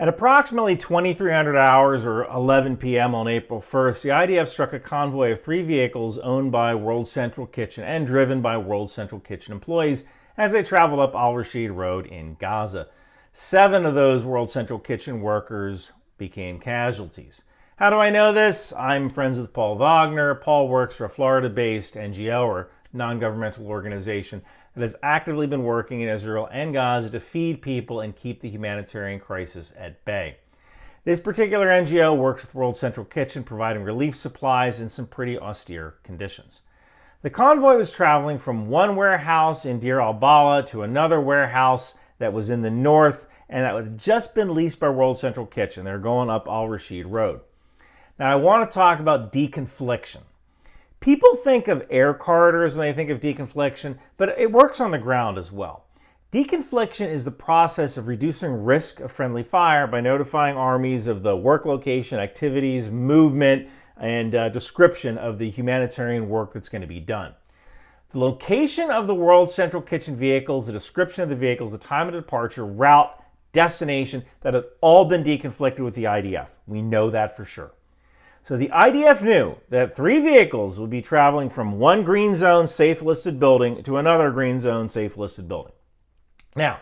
At approximately 2300 hours or 11 p.m. on April 1st, the IDF struck a convoy of 3 vehicles owned by World Central Kitchen and driven by World Central Kitchen employees as they traveled up Rashid Road in Gaza. 7 of those World Central Kitchen workers became casualties. How do I know this? I'm friends with Paul Wagner. Paul works for a Florida-based NGO, or non-governmental organization, that has actively been working in Israel and Gaza to feed people and keep the humanitarian crisis at bay. This particular NGO works with World Central Kitchen, providing relief supplies in some pretty austere conditions. The convoy was traveling from one warehouse in Deir al-Balah to another warehouse that was in the north, and that had just been leased by World Central Kitchen. They're going up Rashid Road. Now, I want to talk about deconfliction. People think of air corridors when they think of deconfliction, but it works on the ground as well. Deconfliction is the process of reducing risk of friendly fire by notifying armies of the work location, activities, movement, and description of the humanitarian work that's going to be done. The location of the World Central Kitchen vehicles, the description of the vehicles, the time of departure, route, destination, that have all been deconflicted with the IDF. We know that for sure. So the IDF knew that 3 vehicles would be traveling from one green zone safe listed building to another green zone safe listed building. Now,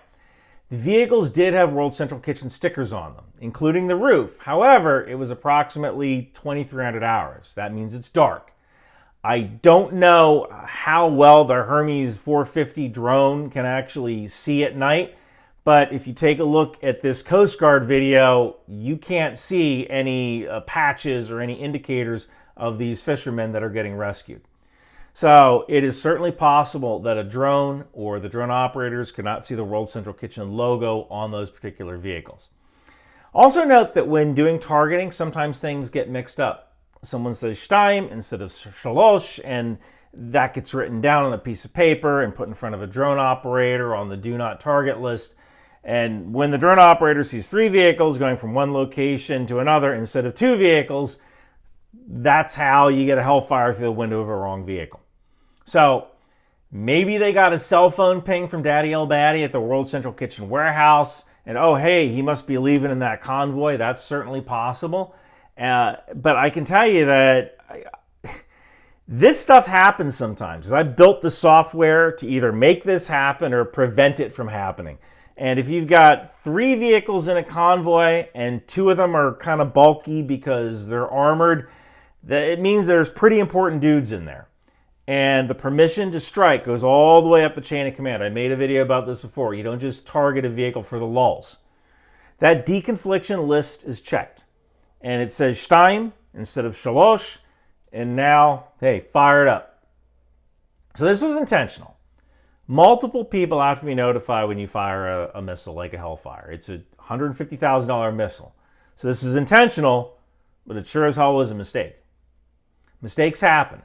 the vehicles did have World Central Kitchen stickers on them, including the roof. However, it was approximately 2300 hours. That means it's dark. I don't know how well the Hermes 450 drone can actually see at night, but if you take a look at this Coast Guard video, you can't see any patches or any indicators of these fishermen that are getting rescued. So it is certainly possible that a drone or the drone operators could not see the World Central Kitchen logo on those particular vehicles. Also note that when doing targeting, sometimes things get mixed up. Someone says shtaim instead of shalosh, and that gets written down on a piece of paper and put in front of a drone operator on the do not target list. And when the drone operator sees 3 vehicles going from one location to another instead of 2 vehicles, that's how you get a hellfire through the window of a wrong vehicle. So maybe they got a cell phone ping from Daddy El Baddy at the World Central Kitchen warehouse, and oh, hey, he must be leaving in that convoy. That's certainly possible. But I can tell you that this stuff happens sometimes, because I built the software to either make this happen or prevent it from happening. And if you've got 3 vehicles in a convoy and 2 of them are kind of bulky because they're armored, it means there's pretty important dudes in there. And the permission to strike goes all the way up the chain of command. I made a video about this before. You don't just target a vehicle for the lulls. That deconfliction list is checked. And it says shtaim instead of shalosh. And now, hey, fire it up. So this was intentional. Multiple people have to be notified when you fire a missile like a Hellfire. It's a $150,000 missile. So this is intentional, but it sure as hell was a mistake. Mistakes happen.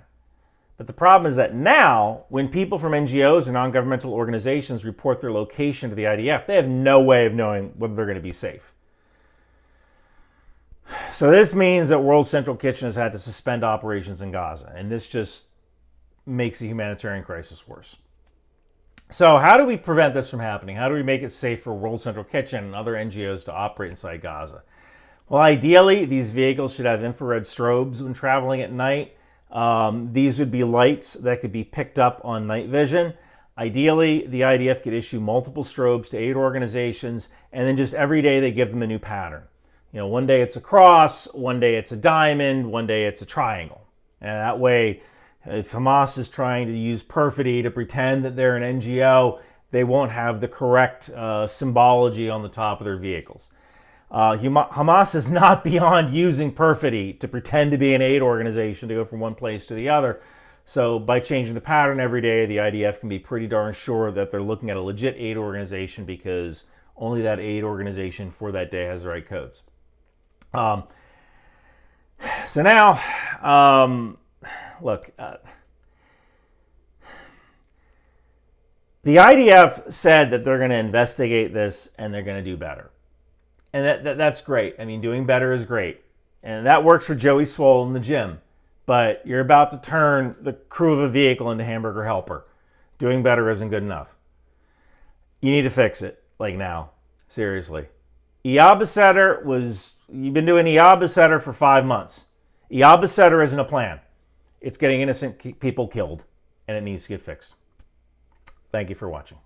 But the problem is that now, when people from NGOs or non-governmental organizations report their location to the IDF, they have no way of knowing whether they're going to be safe. So this means that World Central Kitchen has had to suspend operations in Gaza, and this just makes the humanitarian crisis worse. So how do we prevent this from happening? How do we make it safe for World Central Kitchen and other NGOs to operate inside Gaza? Well, ideally, these vehicles should have infrared strobes when traveling at night. These would be lights that could be picked up on night vision. Ideally, the IDF could issue multiple strobes to aid organizations, and then just every day they give them a new pattern. You know, one day it's a cross, one day it's a diamond, one day it's a triangle. And that way, if Hamas is trying to use perfidy to pretend that they're an NGO, they won't have the correct symbology on the top of their vehicles. Hamas is not beyond using perfidy to pretend to be an aid organization to go from one place to the other. So by changing the pattern every day, the IDF can be pretty darn sure that they're looking at a legit aid organization, because only that aid organization for that day has the right codes. So now, look, the IDF said that they're going to investigate this and they're going to do better. And that's great. I mean, doing better is great. And that works for Joey Swole in the gym. But you're about to turn the crew of a vehicle into hamburger helper. Doing better isn't good enough. You need to fix it, like now. Seriously. You've been doing Iyabasetter for 5 months. Iyabasetter isn't a plan. It's getting innocent people killed, and it needs to get fixed. Thank you for watching.